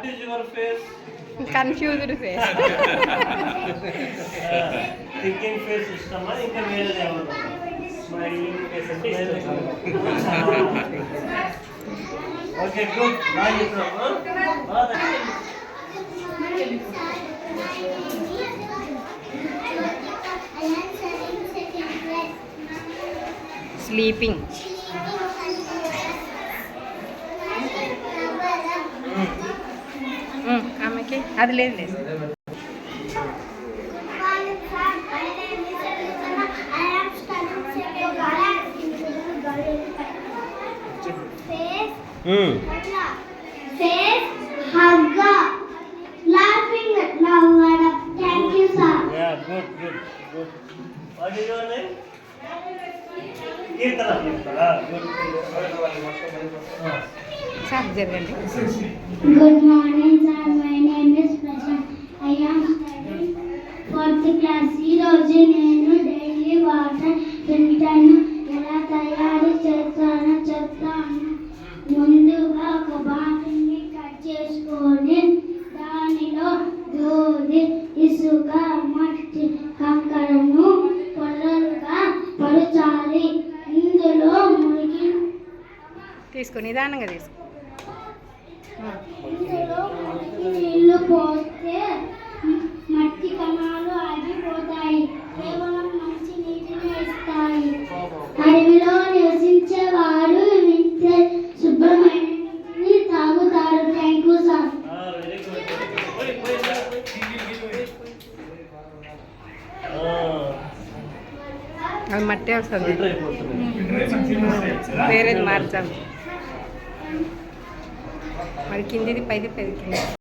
What is your face? Confused face. Thinking face ఇష్టమా ఇంకా వేరేది ఏమన్నా? Smiling face అంటే ఇష్టం. Okay, good. బాగా చెప్పావు. Sleeping. ఆమెకి అది లేదు లేదు. What is your name? Kirtana. Sir జరగండి. Good morning, sir. My name is Prashant. I am studying 4th class. ఈ రోజు నేను డైలీ వాటర్ ఫిల్టర్ను ఎలా తయారు చేస్తానో చెప్తాను. ముందుగా ఒక బాటిల్ని కట్ చేసుకొని దానిలో దూది, ఇసుక, మట్టి, కంకరను పొరలుగా పరచాలి. ఇందులో మురికి తీసుకో, నిదానంగా తీసుకో. ఇందులో నీళ్లు పోస్తే మట్టి కణాలు ఆగిపోతాయి, కేవలం మంచి నీటిని ఇస్తాయి. అడవిలో నివసించేవారు నిత్య శుభ్రమైన నీటిని తాగుతారు. Thank you sir. అది మట్టే వస్తుంది, వేరేది మార్చాలి. మరి కిందిది పైది కింద.